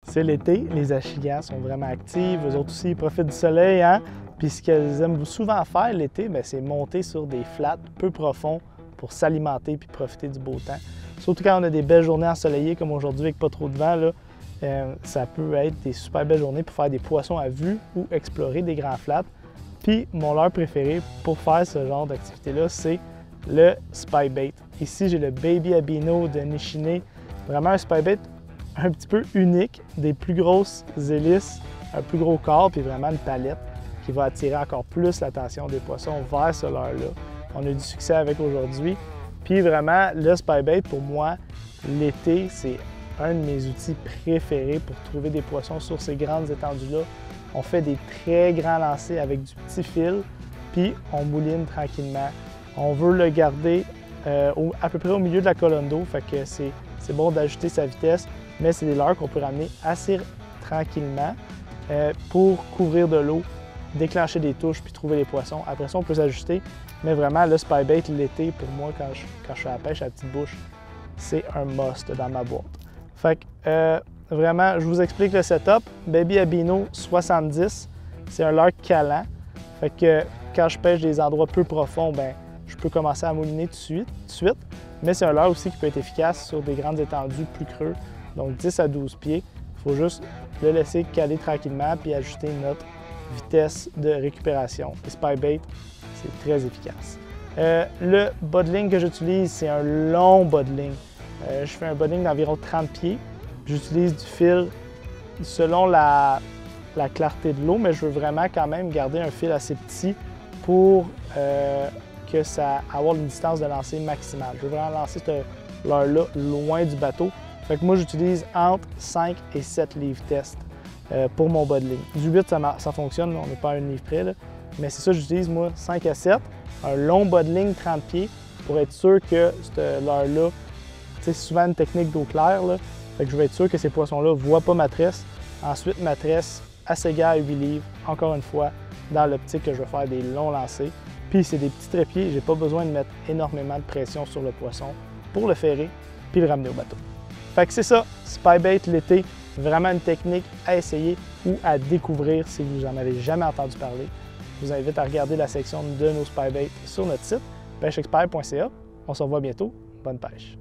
C'est l'été, les achigans sont vraiment actives, eux autres aussi ils profitent du soleil, hein? Puis ce qu'elles aiment souvent faire l'été, c'est monter sur des flats peu profonds pour s'alimenter puis profiter du beau temps. Surtout quand on a des belles journées ensoleillées comme aujourd'hui avec pas trop de vent, là, ça peut être des super belles journées pour faire des poissons à vue ou explorer des grands flats. Puis mon leurre préféré pour faire ce genre d'activité-là, c'est le spy-bait. Ici, j'ai le Baby Albino de Nishine, vraiment un spy-bait un petit peu unique, des plus grosses hélices, un plus gros corps, puis vraiment une palette qui va attirer encore plus l'attention des poissons vers ce leurre-là. On a eu du succès avec aujourd'hui. Puis vraiment, le spy-bait, pour moi, l'été, c'est un de mes outils préférés pour trouver des poissons sur ces grandes étendues-là. On fait des très grands lancers avec du petit fil, puis on mouline tranquillement. On veut le garder à peu près au milieu de la colonne d'eau, fait que c'est bon d'ajuster sa vitesse, mais c'est des leurres qu'on peut ramener assez tranquillement pour couvrir de l'eau, déclencher des touches puis trouver les poissons. Après ça, on peut s'ajuster, mais vraiment, le spy-bait l'été, pour moi, quand je fais la pêche à la petite bouche, c'est un must dans ma boîte. Fait que vraiment, je vous explique le setup. Baby Albino 70, c'est un leurre calant. Fait que quand je pêche des endroits peu profonds, je peux commencer à mouliner tout de suite. Mais c'est un leurre aussi qui peut être efficace sur des grandes étendues plus creux, donc 10 à 12 pieds. Il faut juste le laisser caler tranquillement puis ajuster notre vitesse de récupération. Le spy-bait, c'est très efficace. Le bas de ligne que j'utilise, c'est un long bas de ligne. Je fais un bas de ligne d'environ 30 pieds. J'utilise du fil selon la clarté de l'eau, mais je veux vraiment quand même garder un fil assez petit pour avoir une distance de lancer maximale. Je veux vraiment lancer ce leurre-là loin du bateau. Fait que moi, j'utilise entre 5 et 7 livres test pour mon bas de ligne. Du 8, ça fonctionne, on n'est pas à un livre près, là. Mais c'est ça, j'utilise moi 5 à 7, un long bas de ligne 30 pieds pour être sûr que ce leurre-là, c'est souvent une technique d'eau claire, là. Fait que je vais être sûr que ces poissons-là ne voient pas ma tresse. Ensuite, ma tresse assez gare à 8 livres, encore une fois, dans l'optique que je vais faire des longs lancers. Puis c'est des petits trépieds, j'ai pas besoin de mettre énormément de pression sur le poisson pour le ferrer puis le ramener au bateau. Fait que c'est ça, spy-bait l'été, vraiment une technique à essayer ou à découvrir si vous n'en avez jamais entendu parler. Je vous invite à regarder la section de nos spy-baits sur notre site, pêcheexpert.ca. On se revoit bientôt. Bonne pêche!